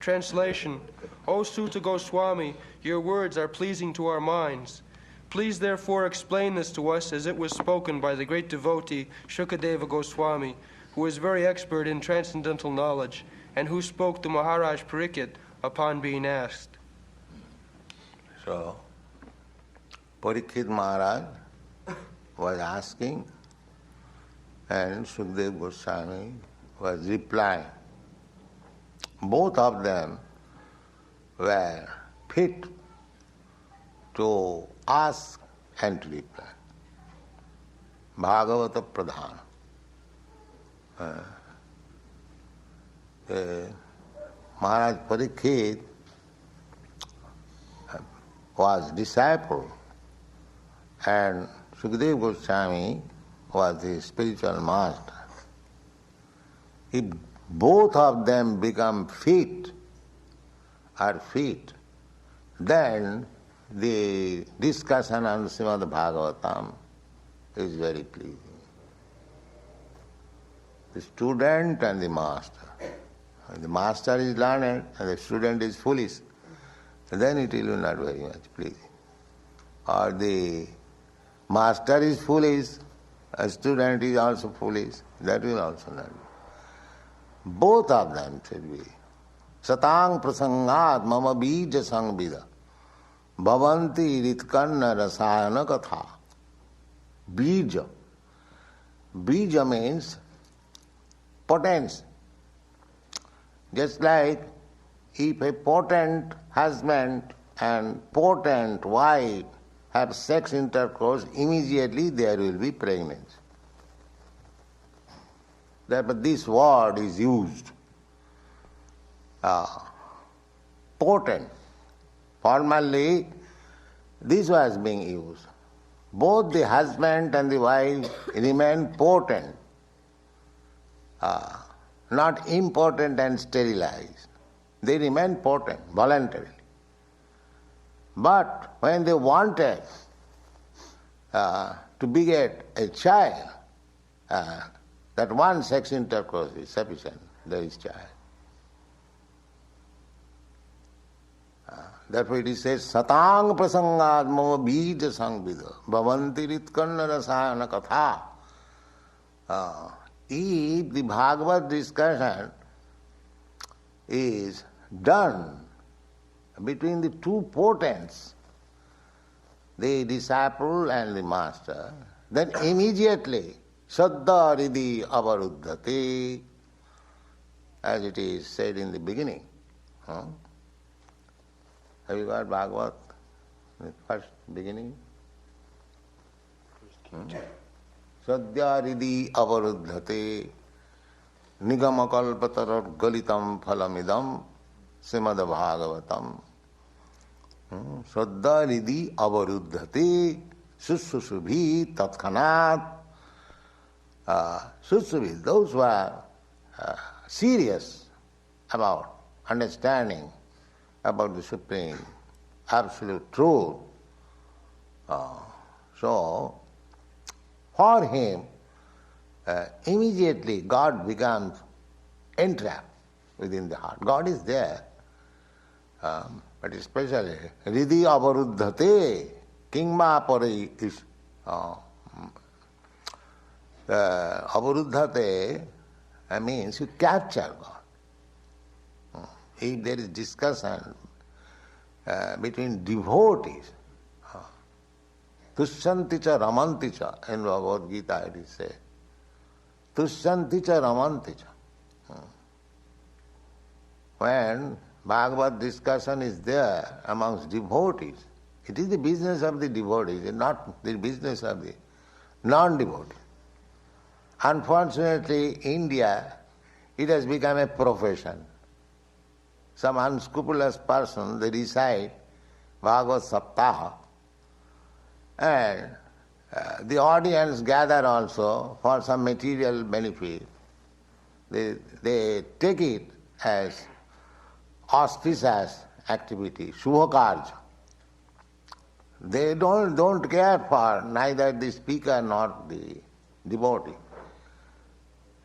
Translation: O Sutta Goswami, your words are pleasing to our minds. Please therefore explain this to us as it was spoken by the great devotee Shukadeva Goswami, who is very expert in transcendental knowledge, and who spoke to Maharaj Parikshit upon being asked. So, Parikshit Maharaj was asking, and Shukadeva Goswami was replying. Both of them were fit to ask and to reply. Bhagavata Pradhan. Maharaj Parikshit was disciple and Shukadeva Goswami was his spiritual master. If both of them become fit, then the discussion on Srimad Bhagavatam is very pleasing. The student and the master. When the master is learned and the student is foolish, then it will be not very much pleasing. Or the master is foolish, a student is also foolish, that will also not be. Both of them should be. Satang prasangat mama bija sangvida bhavanti ritkanna rasayana katha. Bija. Bija means potence. Just like if a potent husband and potent wife have sex intercourse, immediately there will be pregnancy. But this word is used. Potent. Formerly, this was being used. Both the husband and the wife remain potent, not impotent and sterilized. They remain potent voluntarily. But when they wanted to beget a child, that one sex intercourse is sufficient, there is child. Therefore it is said, Satang prasangad mama bija sangvida bhavanti ritkanna rasayana katha. If the Bhagavad discussion is done between the two potents, the disciple and the master, then immediately Saddha Ridhi Avaruddhati, as it is said in the beginning. Have you got Bhagavad, the first beginning? Saddha Ridhi Avaruddhati Nigamakalpatarar Galitam Phalamidam Srimad Bhagavatam. Saddha Ridhi Avaruddhati Sussusubhi Tatkhanat. Susubhi, those who are serious about understanding about the Supreme Absolute Truth. So, for him, immediately God becomes entrapped within the heart. God is there, but especially Ridhi Avaruddhate Kingma Pari is Avaruddhate means you capture God. If there is discussion between devotees, Tushyanti cha ramanti cha, in Bhagavad Gita it is said. Tushyanti cha ramanti cha. When Bhagavad discussion is there amongst devotees, it is the business of the devotees, it is not the business of the non-devotees. Unfortunately, India, it has become a profession. Some unscrupulous person, they recite Bhagavad Saptaha, and the audience gather also for some material benefit. They take it as auspicious activity, Shubhakarja. They don't care for neither the speaker nor the devotee.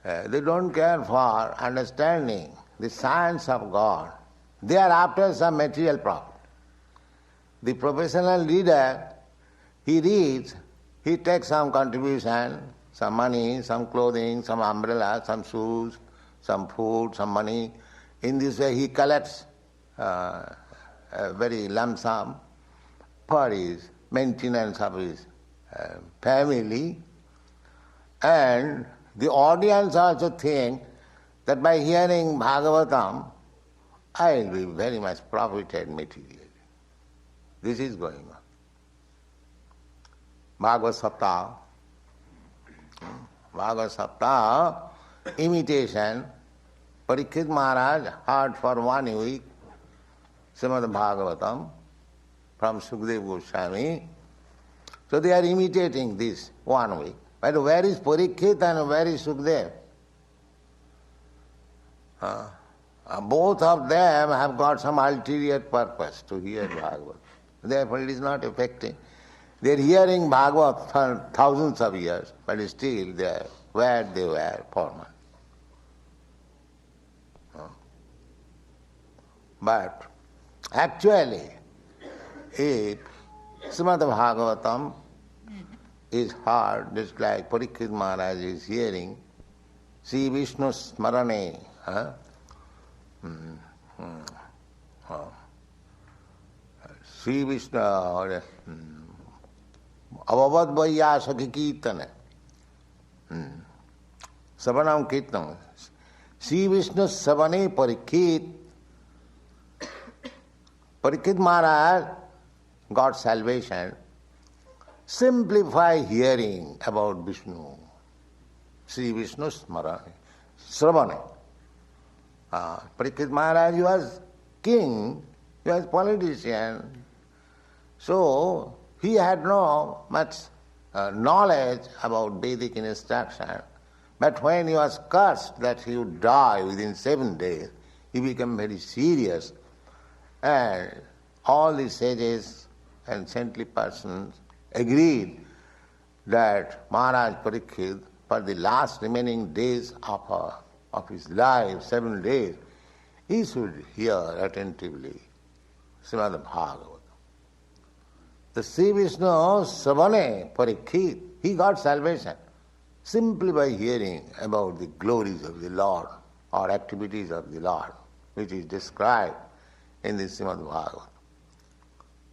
They don't care for understanding the science of God They are after some material profit. The professional reader, he reads, he takes some contribution, some money, some clothing, some umbrella, some shoes, some food, some money. In this way he collects a very lump sum for his maintenance of his family, and the audience also think that by hearing Bhagavatam, I will be very much profited materially. This is going on. Bhagavad Saptah, imitation. Parikshit Maharaj heard for 1 week Srimad Bhagavatam from Sukadeva Goswami. So they are imitating this 1 week. But where is Parikshit and where is Sukadeva? Both of them have got some ulterior purpose to hear Bhagavad. Therefore it is not effective. They are hearing Bhagavad for thousands of years, but still they are where they were formerly. But actually, if Srimad Bhagavatam is heard, just like Parikshit Maharaj is hearing, Sri Vishnu Smarane, Sri Vishnu Avavad Vaya Sakhi Kirtana, Savanam Kirtanam, Sri Vishnu Savane Parikshit. Parikshit Maharaj got salvation simply by hearing about Vishnu, Sri Vishnu Sravana. Parikshit Maharaj was king, he was politician, so he had no much knowledge about Vedic instruction. But when he was cursed that he would die within 7 days, he became very serious. And all the sages and saintly persons agreed that Maharaj Parikshit, for the last remaining days of his life, 7 days, he should hear attentively Srimad Bhagavatam. The Sri Vishnu Savane Parikshit, he got salvation simply by hearing about the glories of the Lord or activities of the Lord, which is described in the Srimad Bhagavatam.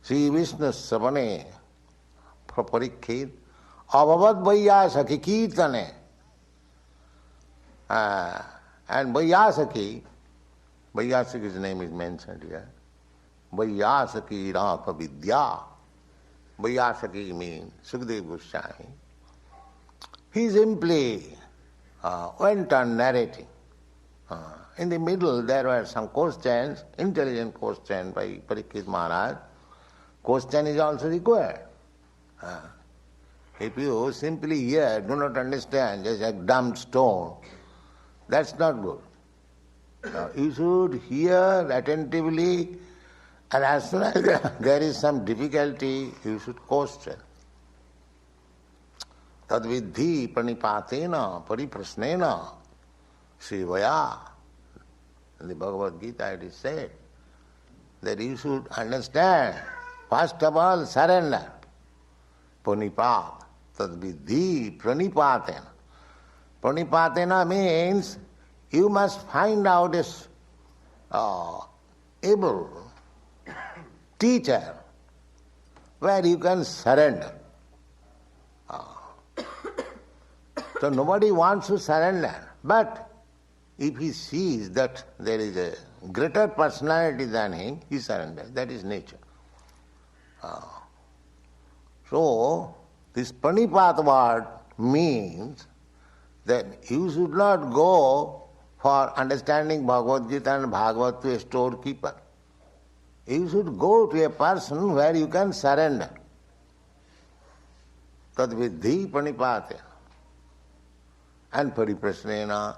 Sri Vishnu Savane Parikshit, Avavad Vaiyasaki Kirtane. And Vaiyasaki's name is mentioned here. Vaiyasaki Rapa Vidya. Vaiyasaki means Sukadeva Goswami. He simply went on narrating. In the middle there were some questions, intelligent questions by Parikshit Maharaj. Question is also required. If you simply hear, do not understand, just a dumb stone, that's not good. You should hear attentively, and as soon as there is some difficulty, you should question. Tadvidhi pranipatena pariprasnena sivaya. In the Bhagavad Gita it is said that you should understand, first of all, surrender. Panipat, tadvidhi pranipatena. Pranipatena means you must find out this able teacher where you can surrender. So nobody wants to surrender, but if he sees that there is a greater personality than him, he surrenders. That is nature. So this panipat word means that you should not go for understanding Bhagavad Gita and Bhagavad to a storekeeper. You should go to a person where you can surrender. Tadvidhi panipate. And pariprasnena,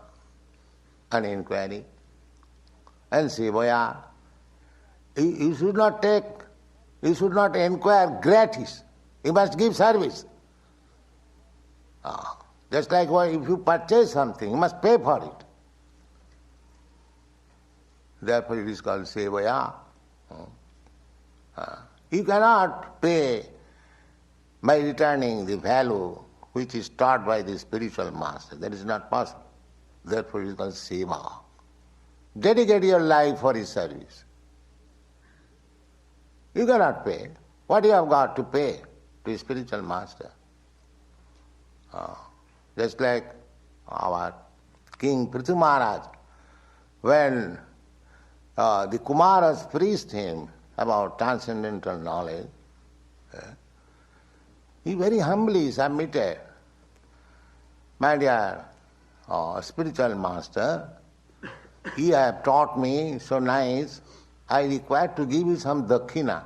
an inquiry, and sevaya. You should not inquire gratis. You must give service. Just like if you purchase something, you must pay for it. Therefore it is called sevaya. You cannot pay by returning the value which is taught by the spiritual master. That is not possible. Therefore it is called seva. Dedicate your life for his service. You cannot pay. What you have got to pay to a spiritual master? Just like our King Prithu Maharaj, when the Kumaras preached him about transcendental knowledge, he very humbly submitted, "My dear spiritual master, you have taught me so nice, I require to give you some dakshina.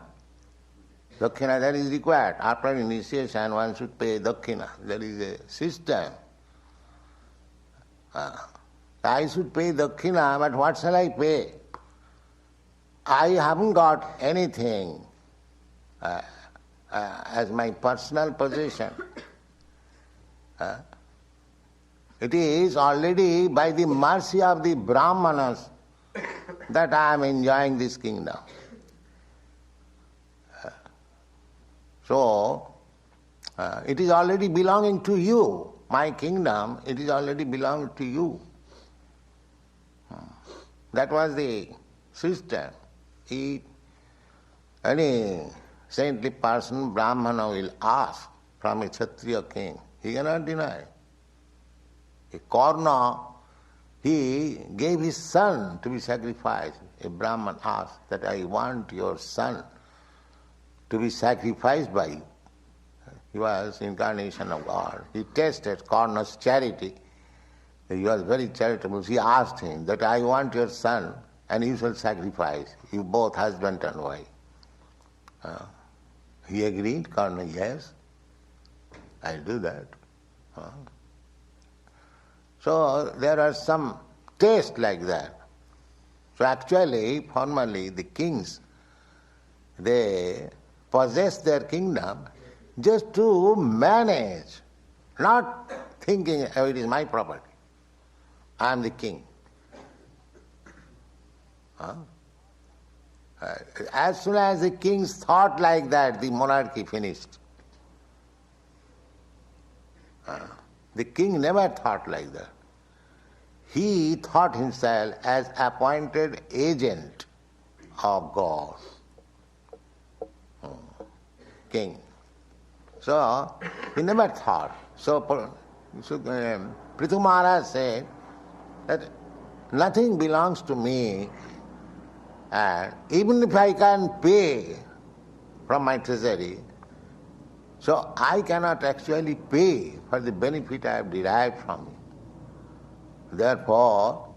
Dakshina, that is required. After initiation, one should pay dakshina. There is a system. I should pay dakshina, but what shall I pay? I haven't got anything as my personal possession. It is already by the mercy of the Brahmanas that I am enjoying this kingdom. So, it is already belonging to you. My kingdom, it is already belonging to you." That was the system. Any saintly person, Brahmana, will ask from a Kshatriya king. He cannot deny. A Karna, he gave his son to be sacrificed. A Brahman asked that, "I want your son to be sacrificed by you." He was incarnation of God. He tested Karna's charity. He was very charitable. He asked him that, "I want your son and you shall sacrifice, you both husband and wife." He agreed, Karna, "Yes, I'll do that." So there are some tastes like that. So actually, formally, the kings, they possess their kingdom just to manage, not thinking, "Oh, it is my property, I am the king." As soon as the kings thought like that, the monarchy finished. The king never thought like that. He thought himself as appointed agent of God. King. So, he never thought. So Prithu Maharaj said that nothing belongs to me, and even if I can pay from my treasury, so I cannot actually pay for the benefit I have derived from it. Therefore,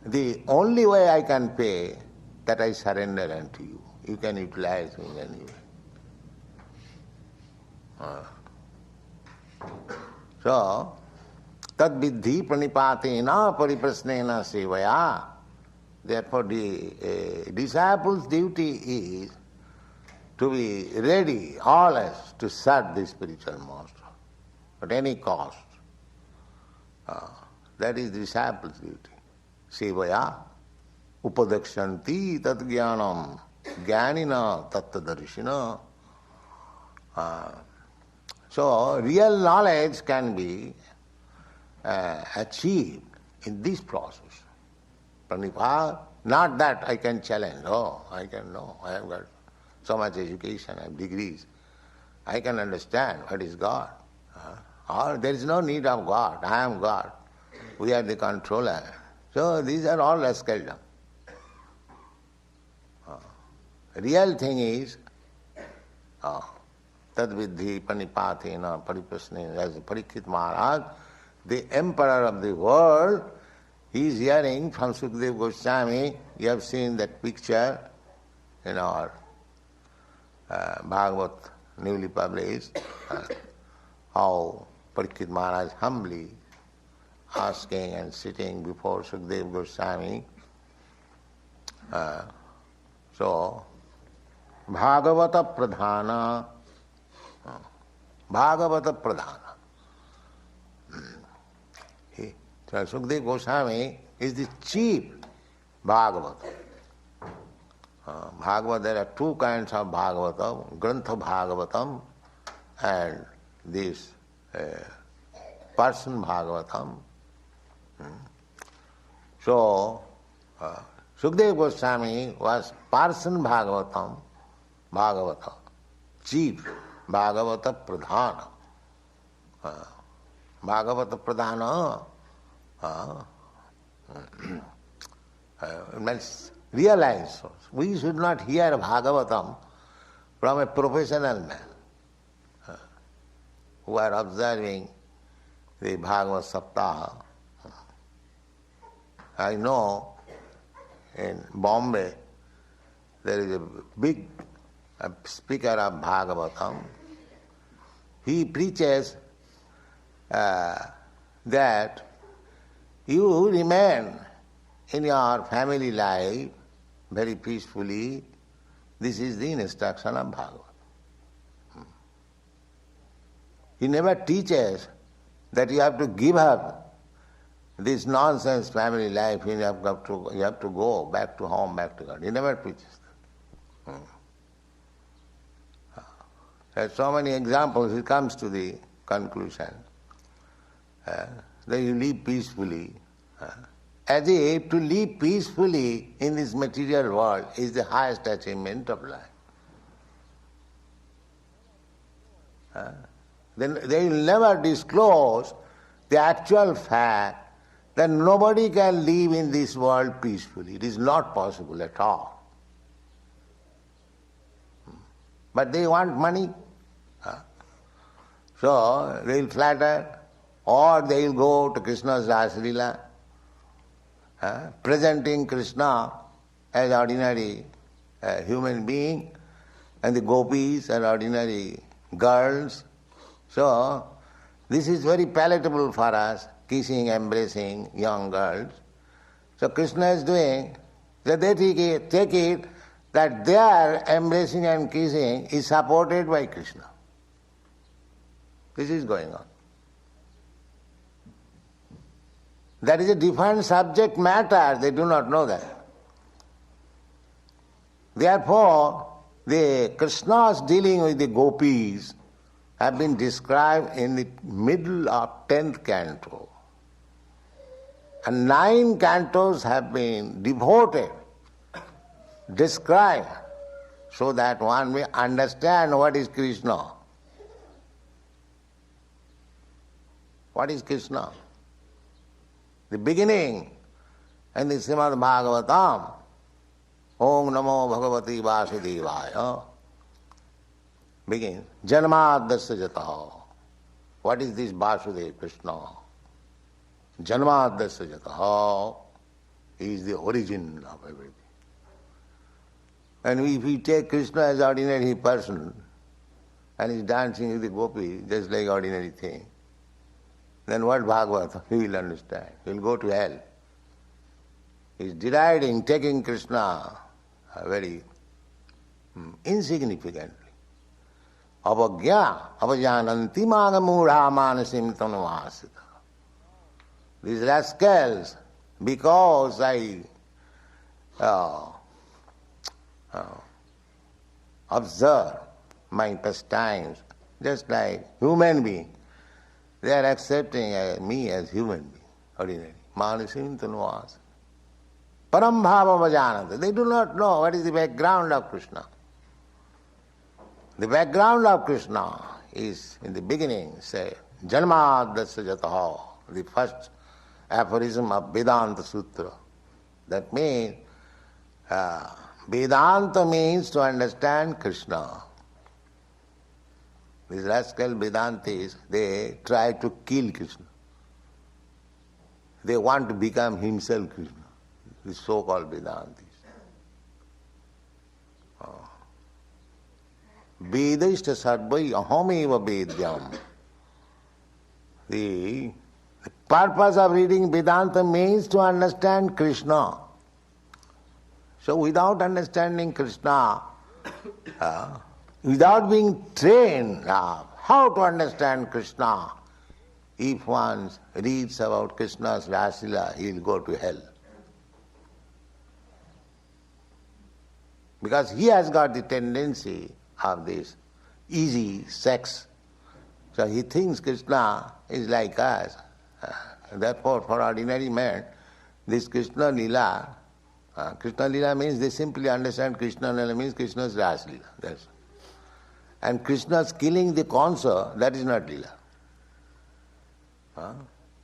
the only way I can pay, that I surrender unto you. You can utilize me anyway. So, tad vidhi pranipatena pariprasnena sevaya. Therefore, the disciple's duty is to be ready always to serve the spiritual master at any cost. That is the disciple's duty. Sevaya upadakshanti tat jnanam jnanina tattadarshina. So, real knowledge can be achieved in this process. Pranipat, not that I can challenge, I have got so much education, I have degrees. I can understand what is God. Or there is no need of God, I am God. We are the controller. So these are all rascaldom. Real thing is, tad vidhi panipatena pariprasnena, as Parikshit Maharaj, the emperor of the world, he is hearing from Sukadeva Goswami. You have seen that picture in our Bhagavad, newly published, how Parikshit Maharaj humbly asking and sitting before Sukadeva Goswami. So, Bhagavata Pradhana, Bhagavata Pradhana. So Sukadeva Goswami is the chief Bhagavata. Bhagavad, there are two kinds of Bhagavatam, Grantha Bhagavatam and this person Bhagavatam. So, Sukadeva Goswami was person Bhagavata, chief, Bhagavata Pradhana. Bhagavata Pradhana means realize. We should not hear Bhagavatam from a professional man who are observing the Bhagavad Saptaha. I know in Bombay there is a big speaker of Bhagavatam. He preaches that you remain in your family life very peacefully. This is the instruction of Bhagavad. He never teaches that you have to give up this nonsense family life, you have to go back to home, back to God. He never preaches that. There are so many examples, he comes to the conclusion that you live peacefully. As if to live peacefully in this material world is the highest achievement of life. Then they will never disclose the actual fact that nobody can live in this world peacefully. It is not possible at all. But they want money. So they will flatter, or they will go to Krishna's Rasalila, presenting Krishna as ordinary human being, and the gopis are ordinary girls. So this is very palatable for us, kissing, embracing young girls. So Krishna is doing, so they take it that their embracing and kissing is supported by Krishna. This is going on. That is a different subject matter, they do not know that. Therefore, the Krishna's dealing with the gopis have been described in the middle of 10th canto. And 9 cantos have been devoted, described, so that one may understand what is Krishna. What is Krishna? The beginning in the Srimad Bhagavatam, Om Namo Bhagavati Vasudevaya, begins, Janmadasya Jataha. What is this Vasudeva Krishna? Janmadasya Jataha is the origin of everything. And if we take Krishna as ordinary person and is dancing with the gopi just like ordinary thing, then what Bhagavad he will understand? He will go to hell. He is deriding, taking Krishna very insignificantly. Avagya, avajananti magamudha manasim tanuvasita. These rascals, because I observe my pastimes, just like human being, they are accepting me as human being, ordinary. Manasim tanuvasita. Param bhava vajananta. They do not know what is the background of Krishna. The background of Krishna is in the beginning, say, Janmadasya Jataha, the first aphorism of Vedanta Sutra. That means, Vedanta means to understand Krishna. These rascal Vedantis, they try to kill Krishna. They want to become himself Krishna, the so-called Vedantis. Vedashta sarvai ahameva vedyam. The purpose of reading Vedanta means to understand Krishna. So without understanding Krishna, without being trained how to understand Krishna, if one reads about Krishna's Rasila, he will go to hell. because he has got the tendency of this easy sex. So he thinks Krishna is like us. Therefore, for ordinary man, this Krishna Lila means they simply understand Krishna Lila means Krishna's Ras Lila. That's. And Krishna's killing the Kansa, that is not Lila.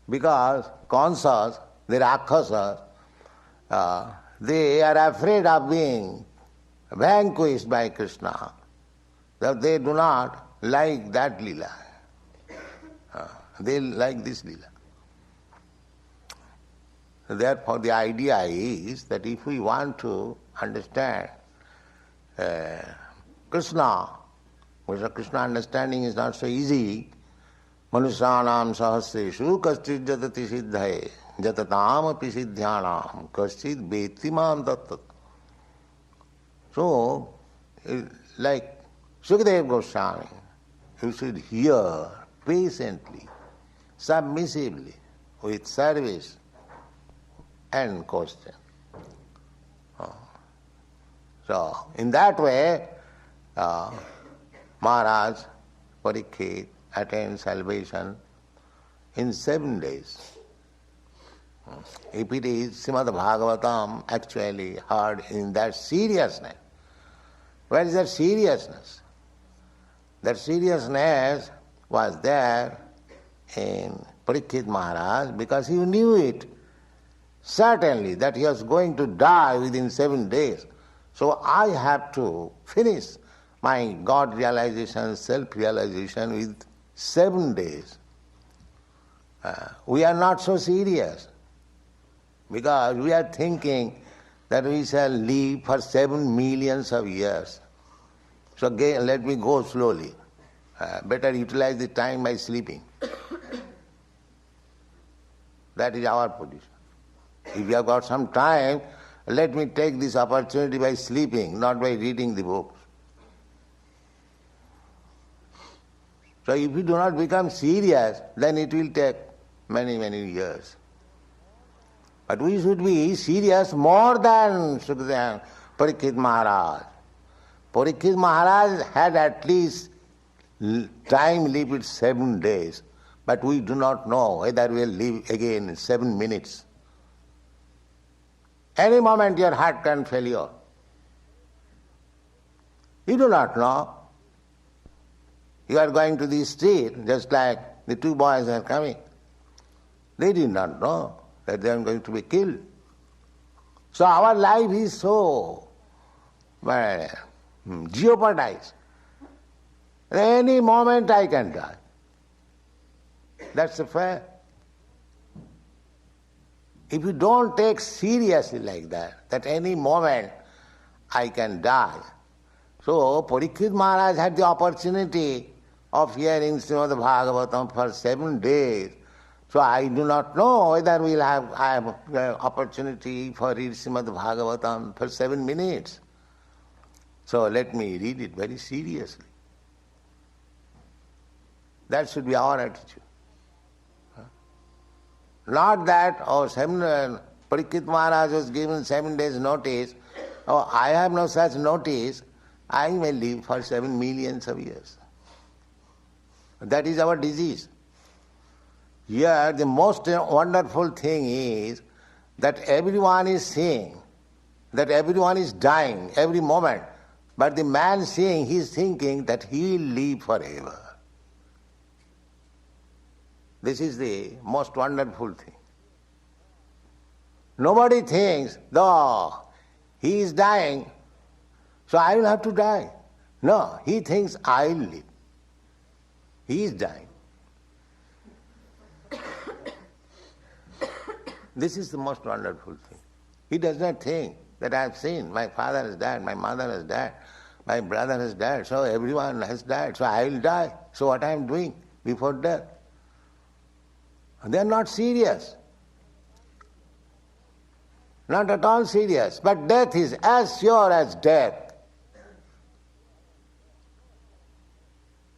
Because Kansas, the Rakshasas, they are afraid of being vanquished by Krishna. That they do not like that Lila. They like this Lila. Therefore, the idea is that if we want to understand Krishna, because Krishna understanding is not so easy, Manusyanam sahasreshu kaschid jatati siddhaye jatatam api siddhyanam kaschid beti mam tattat. So, like Sukadeva Goswami, you should hear patiently, submissively, with service and question. So, in that way, Maharaj Parikshit attained salvation in 7 days. If it is Srimad Bhagavatam actually heard in that seriousness, where is that seriousness? That seriousness was there in Parikshit Maharaj because he knew it certainly that he was going to die within 7 days. So I have to finish my God realization, self-realization with 7 days. We are not so serious because we are thinking that we shall live for 7 millions of years. So again, let me go slowly. Better utilize the time by sleeping. That is our position. If you have got some time, let me take this opportunity by sleeping, not by reading the books. So if you do not become serious, then it will take many, many years. But we should be serious more than Parikshit Maharaj. Parikshit Maharaj had at least time limited 7 days, but we do not know whether we will live again in 7 minutes. Any moment your heart can fail you. You do not know. You are going to the street, just like the 2 boys are coming. They did not know that they are going to be killed. So our life is so jeopardized. Any moment I can die. That's the fact. If you don't take seriously like that any moment I can die. So Parikshit Maharaj had the opportunity of hearing Srimad Bhagavatam for 7 days. So I do not know whether I have the opportunity for read Srimad Bhagavatam for 7 minutes. So let me read it very seriously. That should be our attitude. Not that, Parikshit Maharaj was given 7 days notice, I have no such notice, I may live for 7 millions of years. That is our disease. Here the most wonderful thing is that everyone is seeing, that everyone is dying every moment, but the man seeing, he is thinking that he will live forever. This is the most wonderful thing. Nobody thinks, though he is dying, so I will have to die. No, he thinks I will live. He is dying. This is the most wonderful thing. He does not think that I have seen, my father has died, my mother has died, my brother has died, so everyone has died, so I will die. So what I am doing before death? They are not serious. Not at all serious. But death is as sure as death.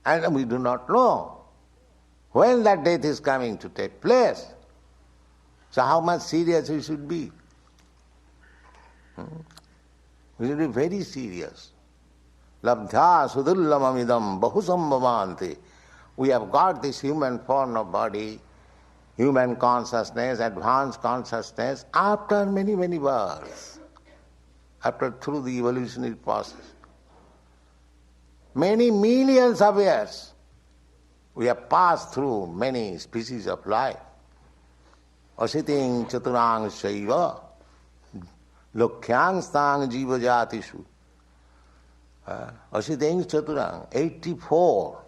And we do not know when that death is coming to take place. So how much serious we should be? We should be very serious. Labdhya sudullamamidam bahusambhavanti. We have got this human form of body, human consciousness, advanced consciousness, after many, many births, after through the evolutionary process. Many millions of years, we have passed through many species of life. Asiting chaturang shaiva, lokhyang stang jiva jatishu. Asiting chaturang, 84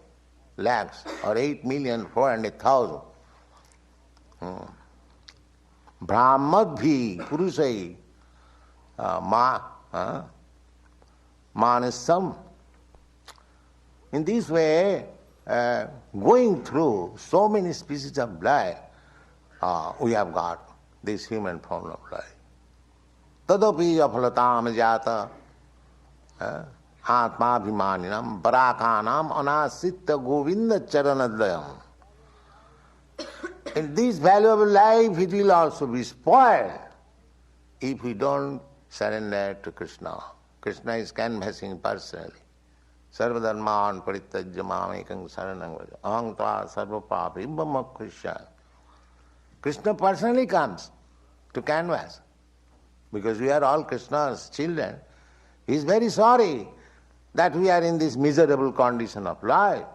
lakhs or 8,400,000. Brahmadbhi purusai manasam. In this way, going through so many species of life, we have got this human form of life. Tadapi afalatam jata atmabhimaninam barakanam anasitta govinda charanadayam. In this valuable life, it will also be spoiled if we don't surrender to Krishna. Krishna is canvassing personally. Sarvadharman parityajya mamekam saranam vraja. Aham tva sarva papi brahmakrishya. Krishna personally comes to canvass. Because we are all Krishna's children. He is very sorry that we are in this miserable condition of life.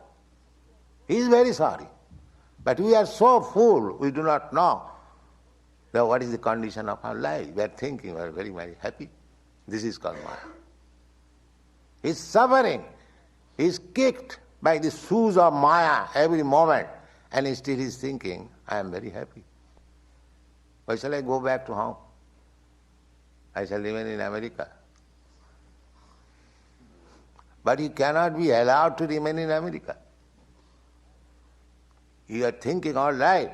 He is very sorry. But we are so full, we do not know that what is the condition of our life. We are thinking we are very, very happy. This is called Maya. He is suffering. He is kicked by the shoes of Maya every moment, and still he is thinking, I am very happy. Why shall I go back to home? I shall remain in America. But you cannot be allowed to remain in America. You are thinking all right.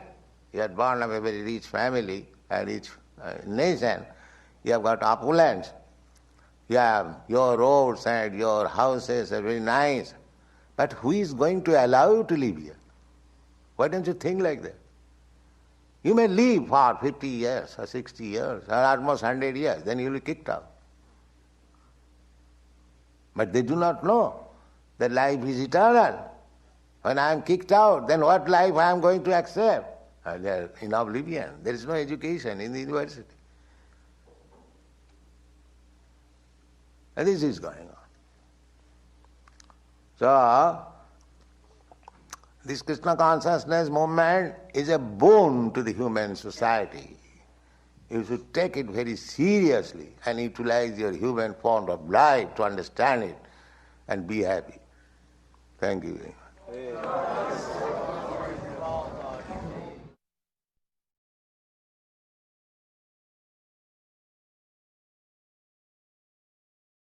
You are born of a very rich family, a rich nation. You have got opulence. You have your roads and your houses are very nice. But who is going to allow you to live here? Why don't you think like that? You may live for 50 years or 60 years or almost 100 years, then you will be kicked out. But they do not know that life is eternal. When I am kicked out, then what life I am going to accept? They are in oblivion. There is no education in the university. And this is going on. So, this Krishna consciousness movement is a boon to the human society. You should take it very seriously and utilize your human form of life to understand it and be happy. Thank you very much.